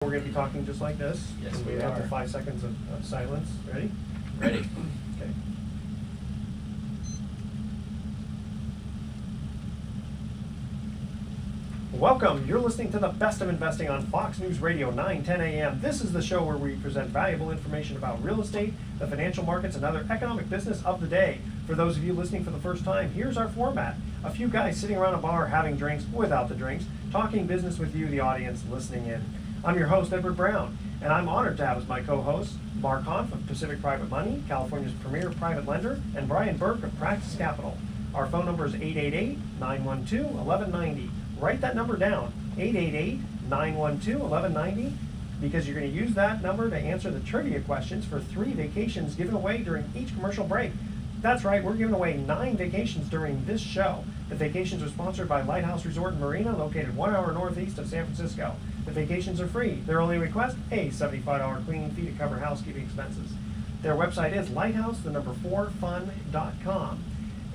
we're going to be talking just like this. Yes, and we have are. the 5 seconds of silence. Ready? Ready. Okay. Welcome. You're listening to the Best of Investing on Fox News Radio 910 a.m. This is the show where we present valuable information about real estate, the financial markets, and other economic business of the day. For those of you listening for the first time, here's our format. A few guys sitting around a bar having drinks without the drinks, talking business with you, the audience, listening in. I'm your host, Edward Brown, and I'm honored to have as my co-hosts Mark Hanf of Pacific Private Money, California's premier private lender, and Brian Burke of Praxis Capital. Our phone number is 888-912-1190. Write that number down, 888-912-1190, because you're going to use that number to answer the trivia questions for 3 vacations given away during each commercial break. That's right, we're giving away 9 vacations during this show. The vacations are sponsored by Lighthouse Resort and Marina, located 1 hour northeast of San Francisco. The vacations are free. Their only request, a $75 cleaning fee to cover housekeeping expenses. Their website is lighthouse4fun.com.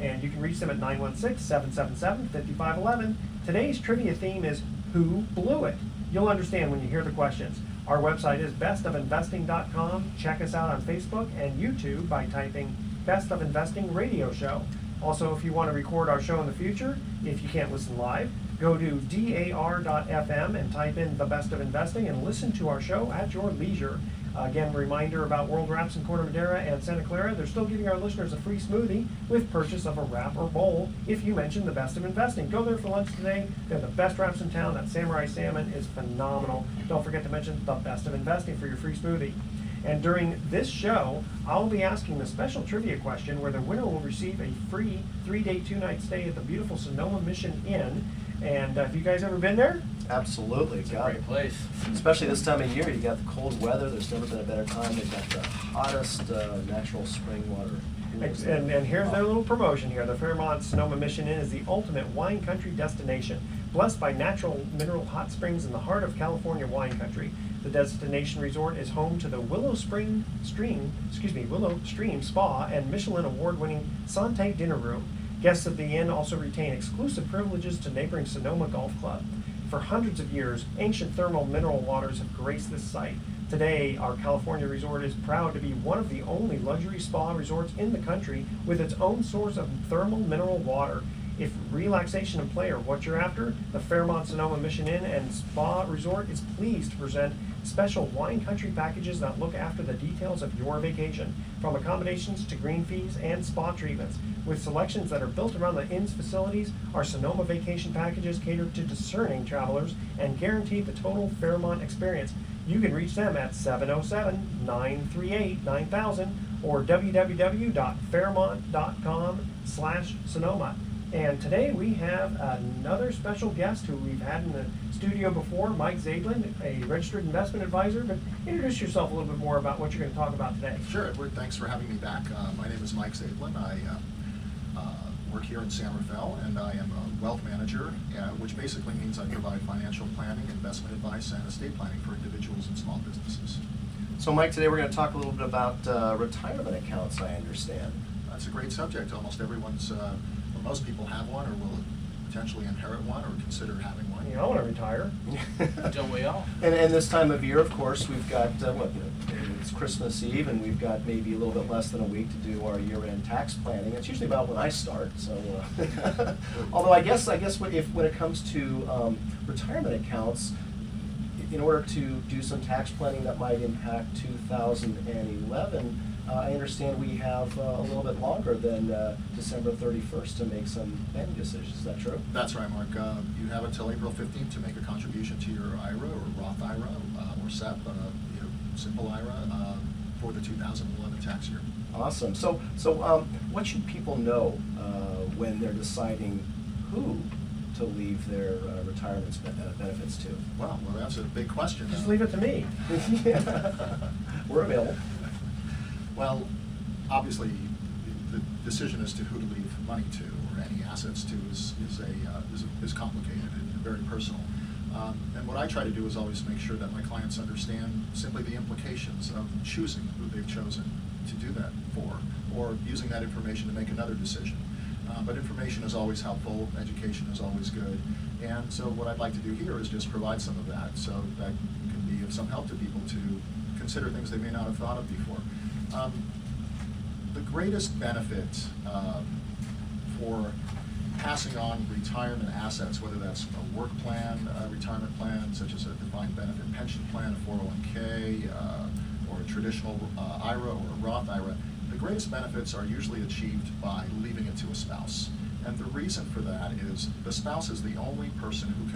And you can reach them at 916-777-5511. Today's trivia theme is Who Blew It? You'll understand when you hear the questions. Our website is bestofinvesting.com. Check us out on Facebook and YouTube by typing Best of Investing Radio Show. Also, if you want to record our show in the future, if you can't listen live, go to dar.fm and type in The Best of Investing and listen to our show at your leisure. Again, reminder about World Wraps in Corte Madera and Santa Clara. They're still giving our listeners a free smoothie with purchase of a wrap or bowl if you mention The Best of Investing. Go there for lunch today. They have the best wraps in town. That Samurai Salmon is phenomenal. Don't forget to mention The Best of Investing for your free smoothie. And during this show, I'll be asking the special trivia question where the winner will receive a free 3-day, 2-night stay at the beautiful Sonoma Mission Inn. And have you guys ever been there? Absolutely. It's a great place. Especially this time of year, you got the cold weather. There's never been a better time. They've got the hottest natural spring water. And here's their little promotion here. The Fairmont Sonoma Mission Inn is the ultimate wine country destination, blessed by natural mineral hot springs in the heart of California wine country. The destination resort is home to the Willow Stream Spa and Michelin award-winning Sante Dinner Room. Guests of the inn also retain exclusive privileges to neighboring Sonoma Golf Club. For hundreds of years, ancient thermal mineral waters have graced this site. Today, our California resort is proud to be one of the only luxury spa resorts in the country with its own source of thermal mineral water. If relaxation and play are what you're after, the Fairmont Sonoma Mission Inn and Spa Resort is pleased to present special wine country packages that look after the details of your vacation, from accommodations to green fees and spa treatments. With selections that are built around the inn's facilities, our Sonoma vacation packages cater to discerning travelers and guarantee the total Fairmont experience. You can reach them at 707-938-9000 or www.fairmont.com/Sonoma. And today we have another special guest who we've had in the studio before, Mike Zaidlin, a registered investment advisor. But introduce yourself a little bit more about what you're going to talk about today. Sure, Edward. Thanks for having me back. My name is Mike Zaidlin. I work here in San Rafael, and I am a wealth manager, which basically means I provide financial planning, investment advice, and estate planning for individuals and small businesses. So, Mike, today we're going to talk a little bit about retirement accounts, I understand. That's a great subject. Almost everyone's, most people have one or will potentially inherit one or consider having one. I want to retire. Don't we all? And this time of year, of course, we've got, it's Christmas Eve, and we've got maybe a little bit less than a week to do our year-end tax planning. It's usually about when I start, so. Although I guess when it comes to retirement accounts, in order to do some tax planning that might impact 2011, I understand we have a little bit longer than December 31st to make some planning decisions. Is that true? That's right, Mark. You have until April 15th to make a contribution to your IRA or Roth IRA or SEP, simple IRA, for the 2011 tax year. Awesome. So what should people know when they're deciding who to leave their retirement benefits to? Well, that's a big question. Just leave it to me. We're available. Well, obviously, the decision as to who to leave money to or any assets to is complicated and very personal. And what I try to do is always make sure that my clients understand simply the implications of choosing who they've chosen to do that for, or using that information to make another decision. But information is always helpful, education is always good, and so what I'd like to do here is just provide some of that, so that can be give some help to people to consider things they may not have thought of before. The greatest benefit for passing on retirement assets, whether that's a work plan, a retirement plan, such as a defined benefit pension plan, a 401k, or a traditional IRA or a Roth IRA, the greatest benefits are usually achieved by leaving it to a spouse. And the reason for that is the spouse is the only person who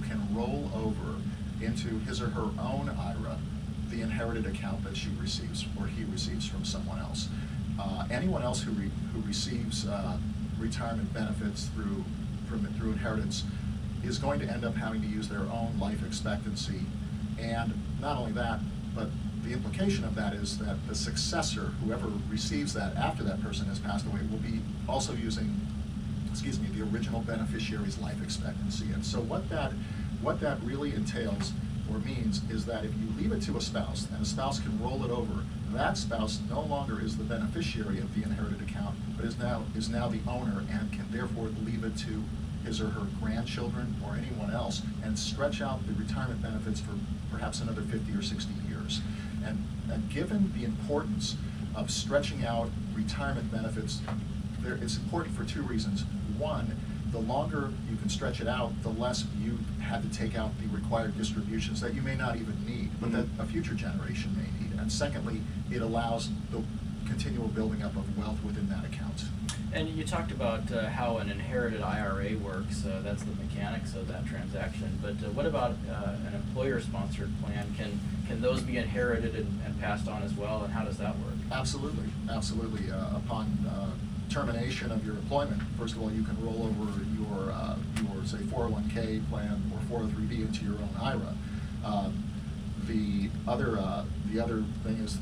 can roll over into his or her own IRA the inherited account that she receives or he receives from someone else. Anyone else who receives retirement benefits through inheritance is going to end up having to use their own life expectancy. And not only that, but the implication of that is that the successor, whoever receives that after that person has passed away, will be also using, the original beneficiary's life expectancy. And so what that really entails or means is that if you leave it to a spouse and a spouse can roll it over, that spouse no longer is the beneficiary of the inherited account, but is now the owner and can therefore leave it to his or her grandchildren or anyone else and stretch out the retirement benefits for perhaps another 50 or 60 years. And given the importance of stretching out retirement benefits, it's important for two reasons. One, the longer you can stretch it out, the less you had to take out the required distributions that you may not even need, but that a future generation may need. And secondly, it allows the continual building up of wealth within that account. And you talked about how an inherited IRA works. That's the mechanics of that transaction. But what about an employer-sponsored plan? Can those be inherited and passed on as well? And how does that work? Absolutely, absolutely. Upon termination of your employment, first of all, you can roll over your say 401k plan or 403b into your own IRA. The other thing is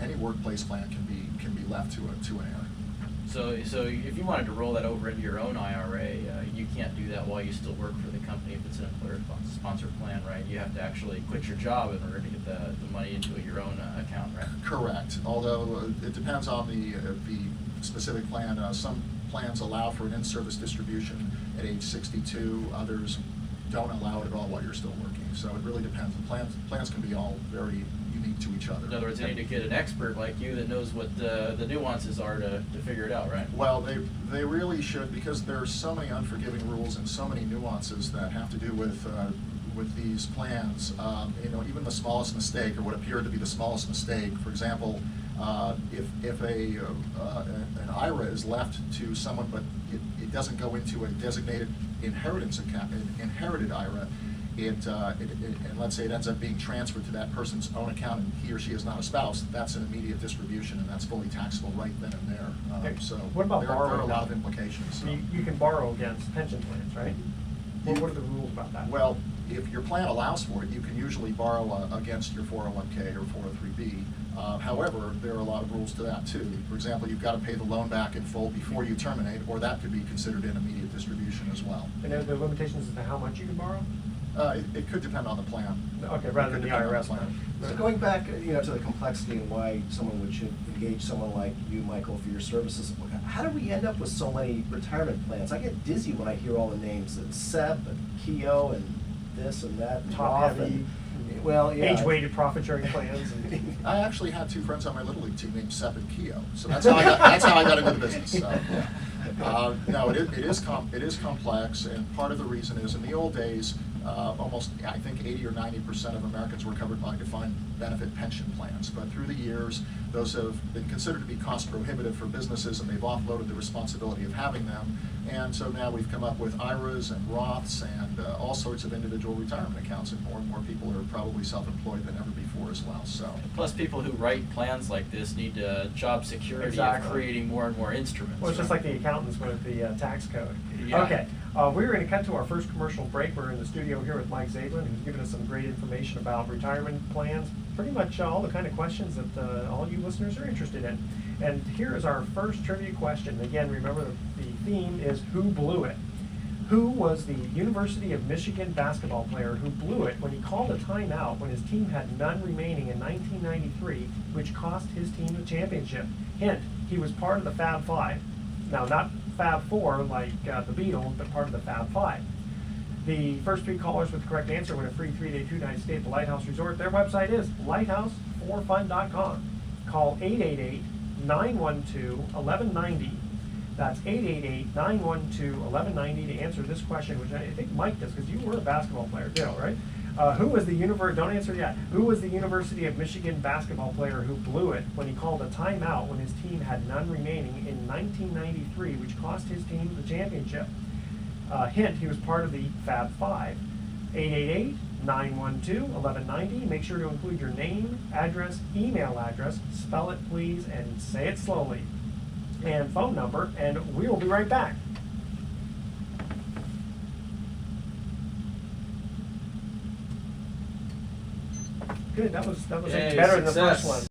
any workplace plan can be left to an heir. So if you wanted to roll that over into your own IRA, you can't do that while you still work for the company if it's an employer-sponsored plan, right? You have to actually quit your job in order to get the money into your own account, right? Correct. Although it depends on the specific plan. Some plans allow for an in-service distribution at age 62. Others don't allow it at all while you're still working. So it really depends. And plans can be all very unique to each other. In other words, you need to get an expert like you that knows what the nuances are to figure it out, right? Well, they really should, because there are so many unforgiving rules and so many nuances that have to do with these plans. Even the smallest mistake, or what appeared to be the smallest mistake, for example, if an IRA is left to someone, but it doesn't go into a designated inheritance account, an inherited IRA, and let's say it ends up being transferred to that person's own account and he or she is not a spouse, that's an immediate distribution and that's fully taxable right then and there. So what about there are borrowing? a lot of implications. So. You can borrow against pension plans, right? What are the rules about that? Well, if your plan allows for it, you can usually borrow against your 401k or 403b. However, there are a lot of rules to that too. For example, you've got to pay the loan back in full before you terminate, or that could be considered an immediate distribution as well. And are there limitations as to how much you can borrow? It could depend on the plan. Okay, rather than the IRS plan. So going back, to the complexity and why someone should engage someone like you, Michael, for your services, how do we end up with so many retirement plans? I get dizzy when I hear all the names, SEP and Keogh and this and that. And Top Roth heavy. Well, yeah. Age-weighted profit-sharing plans. I actually had two friends on my Little League team named Sepp and Keogh, so that's how I got into the business. So. No, it is complex, and part of the reason is in the old days, almost I think 80 or 90% of Americans were covered by defined benefit pension plans. But through the years, those have been considered to be cost prohibitive for businesses, and they've offloaded the responsibility of having them. And so now we've come up with IRAs and Roths and all sorts of individual retirement accounts, and more people are probably self-employed than ever before as well. So plus, people who write plans like this need job security of creating more and more instruments. Well, it's just like the accountants with the tax code. Yeah. Okay, we're going to cut to our first commercial break. We're in the studio here with Mike Zaidlin, who's given us some great information about retirement plans, pretty much all the kind of questions that all you listeners are interested in. And here is our first trivia question. Again, remember the theme is who blew it? Who was the University of Michigan basketball player who blew it when he called a timeout when his team had none remaining in 1993, which cost his team the championship? Hint, he was part of the Fab Five. Now, not Fab Four like the Beatles, but part of the Fab Five. The first 3 callers with the correct answer win a free 3-day 2-night stay at the Lighthouse Resort. Their website is lighthouseforfun.com. Call 888-912-1190. That's 888-912-1190 to answer this question, which I think Mike does, because you were a basketball player too, right? Who was the don't answer yet. Who was the University of Michigan basketball player who blew it when he called a timeout when his team had none remaining in 1993, which cost his team the championship? Hint, he was part of the Fab Five. 888-912-1190. Make sure to include your name, address, email address, spell it please, and say it slowly, and phone number, and we will be right back. Good, that was Yay, better than the success. first one.